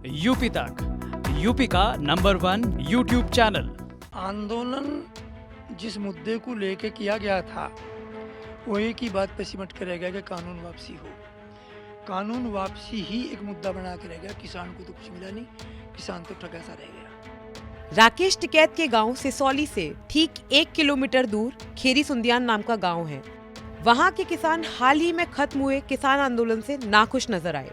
UP तक, UP का number 1 YouTube channel. आंदोलन जिस मुद्दे को लेके किया गया था वो एक ही बात पे सिमट के रह गया कि कानून वापसी हो। कानून वापसी ही एक मुद्दा बना के रह गया। किसान को तो कुछ मिला नहीं, किसान तो ठगा सा रह गया। राकेश टिकैत के गांव सिसौली से ठीक 1 किलोमीटर दूर खेरी सुंदियान नाम का गांव है। वहां के किसान हाल ही में खत्म हुए किसान आंदोलन से नाखुश नजर आए।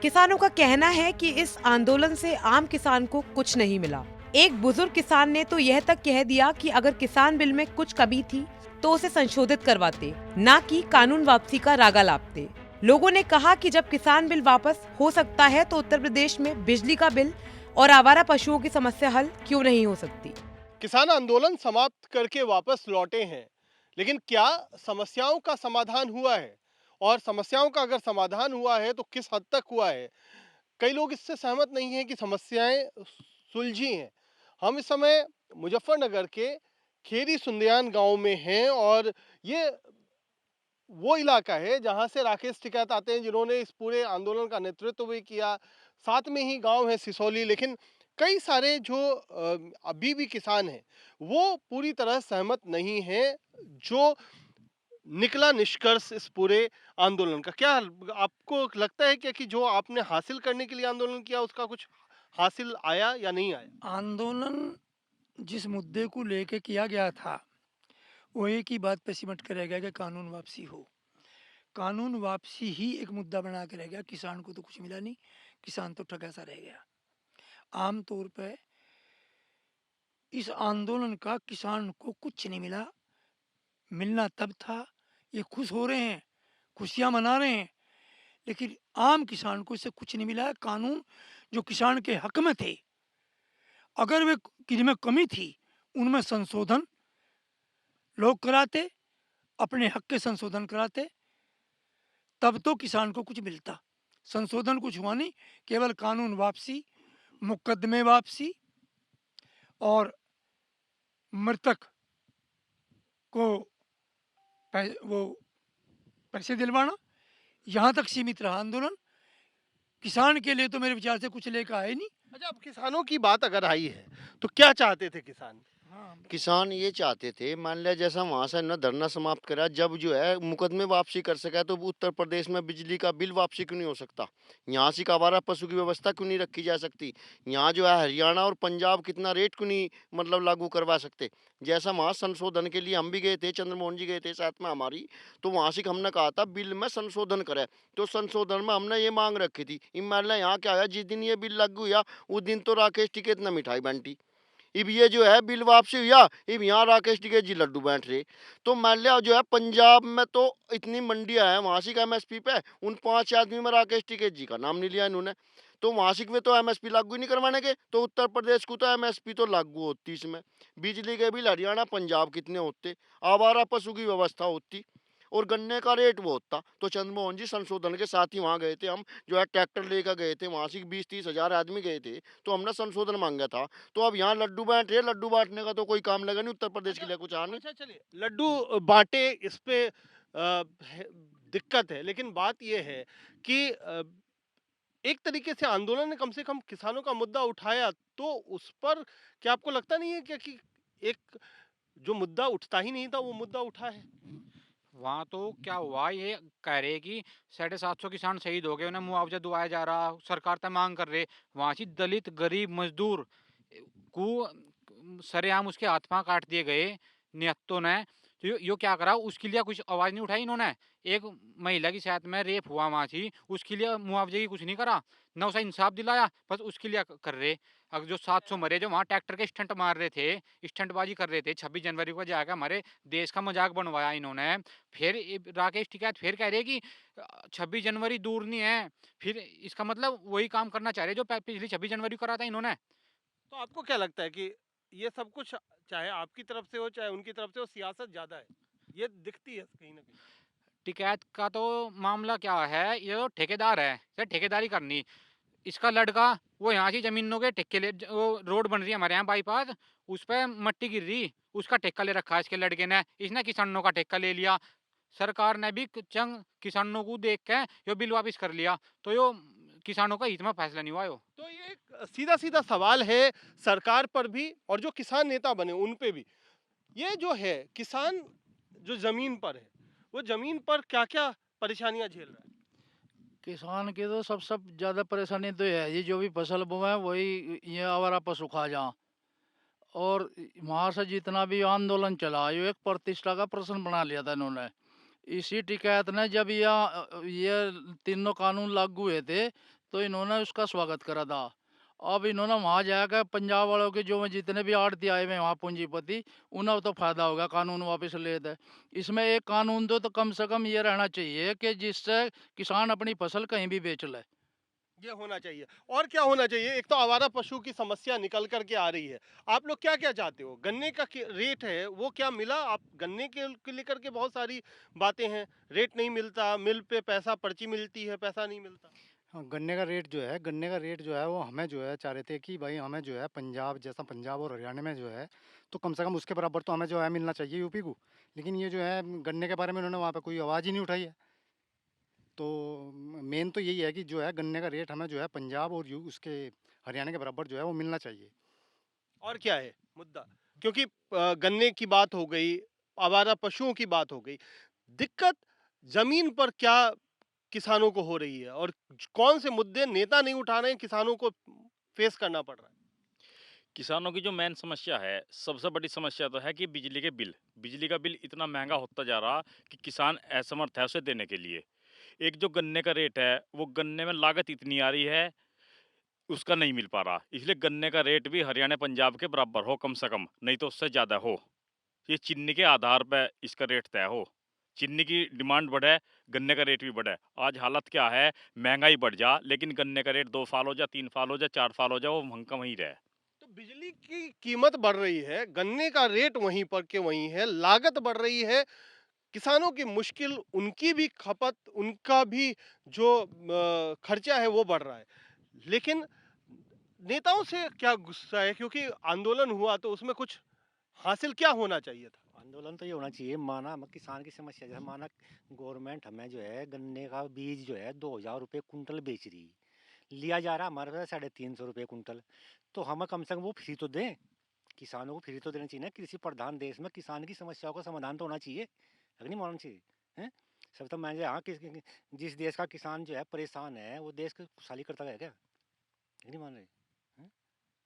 किसानों का कहना है कि इस आंदोलन से आम किसान को कुछ नहीं मिला। एक बुजुर्ग किसान ने तो यह तक कह दिया कि अगर किसान बिल में कुछ कमी थी तो उसे संशोधित करवाते, ना कि कानून वापसी का रागा लापते। लोगों ने कहा कि जब किसान बिल वापस हो सकता है तो उत्तर प्रदेश में बिजली का बिल और आवारा पशुओं की समस्या हल क्यों नहीं हो सकती। किसान आंदोलन समाप्त करके वापस लौटे हैं, लेकिन क्या समस्याओं का समाधान हुआ है? और समस्याओं का अगर समाधान हुआ है तो किस हद तक हुआ है? कई लोग इससे सहमत नहीं हैं कि समस्याएं सुलझी हैं। हम इस समय मुजफ्फरनगर के खेरी सुंदियान गांव में हैं और ये वो इलाका है जहां से राकेश टिकैत आते हैं, जिन्होंने इस पूरे आंदोलन का नेतृत्व भी किया। साथ में ही गांव है सिसौली, लेकिन कई सारे जो अभी भी किसान हैं वो पूरी तरह सहमत नहीं हैं। जो निकला निष्कर्ष इस पूरे आंदोलन का, क्या आपको लगता है कि जो आपने हासिल करने के लिए आंदोलन किया उसका कुछ हासिल आया या नहीं आया? आंदोलन जिस मुद्दे को लेके किया गया था वो एक ही बात पे सिमट के रह गया कि कानून वापसी हो। कानून वापसी ही एक मुद्दा बना के रह गया। किसान को तो कुछ मिला नहीं, किसान तो ठगा सा रह गया। आम तौर पे इस आंदोलन का किसान को कुछ नहीं मिला। मिलना तब था, ये खुश हो रहे हैं, खुशियां मना रहे हैं, लेकिन आम किसान को इससे कुछ नहीं मिला है। कानून जो किसान के हक में थे, अगर वे जिनमें कमी थी उनमें संशोधन लोग कराते, अपने हक के संशोधन कराते, तब तो किसान को कुछ मिलता। संशोधन कुछ हुआ नहीं, केवल कानून वापसी, मुकदमे वापसी और मृतक को वो पैसे दिलवाना, यहाँ तक सीमित रहा आंदोलन। किसान के लिए तो मेरे विचार से कुछ लेकर आए नहीं। अच्छा, अब किसानों की बात अगर आई है तो क्या चाहते थे किसान? हाँ, किसान ये चाहते थे, मान लिया जैसा वहाँ से ना धरना समाप्त करा, जब जो है मुकदमे वापसी कर सका, तो उत्तर प्रदेश में बिजली का बिल वापसी क्यों नहीं हो सकता? यहाँ से आवारा पशु की व्यवस्था क्यों नहीं रखी जा सकती? यहाँ जो है हरियाणा और पंजाब कितना रेट क्यों नहीं मतलब लागू करवा सकते? जैसा वहाँ संशोधन के लिए हम भी गए थे, चंद्रमोहन जी गए थे साथ में हमारी, तो वहाँ से हमने कहा था बिल में संशोधन करे। तो संशोधन में हमने ये मांग रखी थी। मान लिया यहाँ क्या है, जिस दिन ये बिल लागू हुआ उस दिन तो राकेश टिकैत ने मिठाई बांटी। अब ये जो है बिल वापसी हुआ, अब यहाँ राकेश टिकैत जी लड्डू बांट रहे। तो मान लिया जो है पंजाब में तो इतनी मंडियां हैं, वहां का एमएसपी पे उन 5 आदमी में राकेश टिकैत जी का नाम नहीं लिया इन्होंने। तो वहां में तो एमएसपी लागू नहीं करवाने के, तो उत्तर प्रदेश को तो एमएसपी तो लागू होती। इसमें बिजली के बिल हरियाणा पंजाब कितने होते, आवारा पशु की व्यवस्था होती और गन्ने का रेट वो होता। तो चंद्रमोहन जी संशोधन के साथ ही वहाँ गए थे, हम जो है ट्रैक्टर लेकर गए थे, वहाँ से 20-30 हज़ार आदमी गए थे, तो हमने संशोधन मांगा था। तो अब यहाँ लड्डू बांट रहे, लड्डू बांटने का तो कोई काम लगा नहीं, उत्तर प्रदेश के लिए कुछ आ नहीं। अच्छा, चलिए, लड्डू बांटे, इस पे दिक्कत है, लेकिन बात यह है कि एक तरीके से आंदोलन ने कम से कम किसानों का मुद्दा उठाया, तो उस पर क्या आपको लगता नहीं है क्या कि एक जो मुद्दा उठता ही नहीं था वो मुद्दा उठा है? वहाँ तो क्या हुआ, ये कह रहे कि 750 किसान शहीद हो गए, उन्हें मुआवजा दिलाया जा रहा, सरकार से मांग कर रहे। वहाँ से दलित गरीब मजदूर को सरेआम उसके हाथ पांव काट दिए गए निहत्तों ने। तो यो क्या करा, उसके लिए कुछ आवाज नहीं उठाई इन्होंने। एक महिला की साथ में रेप हुआ वहाँ थी, उसके लिए मुआवजे की कुछ नहीं करा, न उसे इंसाफ दिलाया, बस उसके लिए कर रहे। अगर जो 700 मरे, जो वहाँ ट्रैक्टर के स्टंट मार रहे थे, स्टंटबाजी कर रहे थे, 26 जनवरी को जाकर हमारे देश का मजाक बनवाया इन्होंने। फिर राकेश टिकैत फिर कह रहे कि 26 जनवरी दूर नहीं है, फिर इसका मतलब वही काम करना चाह रहे जो पिछली 26 जनवरी को करा था इन्होंने। तो आपको क्या लगता है कि ये सब कुछ, चाहे आपकी तरफ से हो चाहे उनकी तरफ से हो, सियासत ज्यादा है, ये दिखती है कहीं ना कहीं? टिकैत का तो मामला क्या है, ये तो ठेकेदार है, ये ठेकेदारी करनी। इसका लड़का वो यहाँ की जमीनों के ठेके ले, वो रोड बन रही है हमारे यहाँ बाईपास, उस पर मट्टी गिर रही, उसका ठेका ले रखा है इसके लड़के ने। इसने किसानों का ठेका ले लिया। सरकार ने भी चंग किसानों को देख के यो बिल वापिस कर लिया। तो यो किसानों का हित में फैसला नहीं हुआ यो। तो ये एक सीधा सीधा सवाल है सरकार पर भी और जो किसान नेता बने उन पे भी। ये जो है किसान जो जमीन पर है वो जमीन पर क्या क्या परेशानियां झेल रहा है? किसान की तो सब ज़्यादा परेशानी तो ये है, ये जो भी फसल बोए हैं वही ये आवारा पशु खा जा। और वहाँ से जितना भी आंदोलन चला ये एक प्रतिष्ठा का प्रश्न बना लिया था इन्होंने। इसी टिकैत ने जब ये तीनों कानून लागू हुए थे तो इन्होंने उसका स्वागत करा था। अब इन्होंने वहाँ जाकर पंजाब वालों के जो जितने भी आड़ती आए हुए हैं वहाँ पूंजीपति, उन्हें तो फायदा होगा, कानून वापस ले दे। इसमें एक कानून तो कम से कम ये रहना चाहिए कि जिससे किसान अपनी फसल कहीं भी बेच ले। ये होना चाहिए। और क्या होना चाहिए? एक तो आवारा पशु की समस्या निकल करके आ रही है। आप लोग क्या क्या चाहते हो? गन्ने का रेट है वो क्या मिला? आप गन्ने के लेकर के बहुत सारी बातें हैं, रेट नहीं मिलता, मिल पे पैसा पर्ची मिलती है, पैसा नहीं मिलता। हाँ, गन्ने का रेट जो है वो हमें जो है चाह रहे थे कि भाई हमें जो है पंजाब जैसा पंजाब और हरियाणा में जो है तो कम से कम उसके बराबर तो हमें जो है मिलना चाहिए यूपी को। लेकिन ये जो है गन्ने के बारे में उन्होंने वहाँ पे कोई आवाज़ ही नहीं उठाई है। तो मेन तो यही है कि जो है गन्ने का रेट हमें जो है पंजाब और उसके हरियाणा के बराबर जो है वो मिलना चाहिए। और क्या है मुद्दा? क्योंकि गन्ने की बात हो गई, आवारा पशुओं की बात हो गई। दिक्कत जमीन पर क्या किसानों को हो रही है और कौन से मुद्दे नेता नहीं उठा रहे हैं, किसानों को फेस करना पड़ रहा है? किसानों की जो मेन समस्या है, सबसे बड़ी समस्या तो है कि बिजली का बिल इतना महंगा होता जा रहा कि किसान असमर्थ है उसे देने के लिए। एक जो गन्ने का रेट है वो गन्ने में लागत इतनी आ रही है उसका नहीं मिल पा रहा, इसलिए गन्ने का रेट भी हरियाणा पंजाब के बराबर हो कम से कम, नहीं तो उससे ज़्यादा हो। ये चीनी के आधार पर इसका रेट तय हो। चीनी की डिमांड बढ़े, गन्ने का रेट भी बढ़े। आज हालत क्या है, महंगाई बढ़ जा लेकिन गन्ने का रेट 2 फाल हो जा, 3 फाल हो जा, 4 फाल हो जा, वो वहीं का वहीं रहे। तो बिजली की कीमत बढ़ रही है, गन्ने का रेट वहीं पर के वहीं है, लागत बढ़ रही है, किसानों की मुश्किल, उनकी भी खपत, उनका भी जो खर्चा है वो बढ़ रहा है। लेकिन नेताओं से क्या गुस्सा है? क्योंकि आंदोलन हुआ तो उसमें कुछ हासिल क्या होना चाहिए था? आंदोलन तो ये होना चाहिए, माना हम किसान की समस्या जैसे माना गवर्नमेंट हमें जो है गन्ने का बीज जो है 2,000 रुपये कुंटल बेच रही, लिया जा रहा हमारे पास 350 रुपये कुंटल। तो हमें कम से कम वो फ्री तो दें, किसानों को फ्री तो देना चाहिए ना। कृषि प्रधान देश में किसान की समस्याओं का समाधान तो होना चाहिए, अगर नहीं मानना चाहिए हैं। सब तो मैं हाँ जिस देश का किसान जो है परेशान है वो देश की खुशहाली करता है क्या? नहीं मान रहे हैं?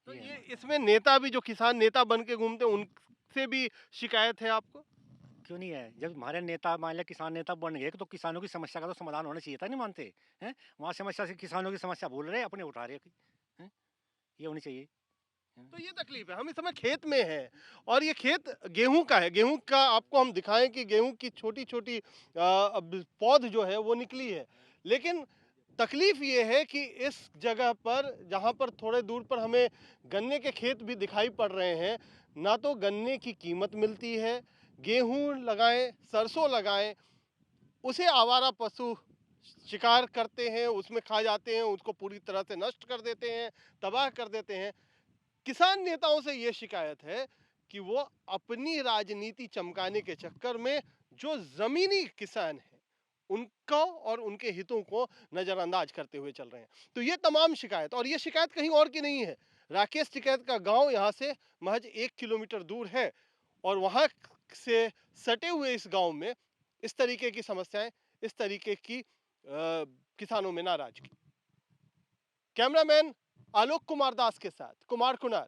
तो ये ये है। इसमें नेता भी जो किसान नेता बन के घूमते हैं उनसे भी शिकायत है आपको? क्यों नहीं है? जब हमारे नेता मान लिया किसान नेता बन गए तो किसानों की समस्या का तो समाधान होना चाहिए था, नहीं मानते हैं? वहाँ समस्या से किसानों की समस्या भूल रहे अपने उठा रहे हैं, ये होनी चाहिए। तो ये तकलीफ है। हम इस समय खेत में हैं और ये खेत गेहूं का है। गेहूं का आपको हम दिखाएं कि गेहूं की छोटी छोटी पौध जो है वो निकली है। लेकिन तकलीफ ये है कि इस जगह पर जहां पर थोड़े दूर पर हमें गन्ने के खेत भी दिखाई पड़ रहे हैं, ना तो गन्ने की कीमत मिलती है। गेहूं लगाएं, सरसों लगाएं, उसे आवारा पशु शिकार करते हैं, उसमें खा जाते हैं, उसको पूरी तरह से नष्ट कर देते हैं, तबाह कर देते हैं। किसान नेताओं से यह शिकायत है कि वो अपनी राजनीति चमकाने के चक्कर में जो जमीनी किसान हैं उनको और उनके हितों को नजरअंदाज करते हुए चल रहे हैं। तो ये तमाम शिकायत, और ये शिकायत कहीं और की नहीं है। राकेश टिकैत का गांव यहाँ से महज 1 किलोमीटर दूर है और वहां से सटे हुए इस गांव में इस तरीके की समस्याएं, इस तरीके की किसानों में नाराजगी। कैमरामैन आलोक कुमार दास के साथ कुमार कुनार,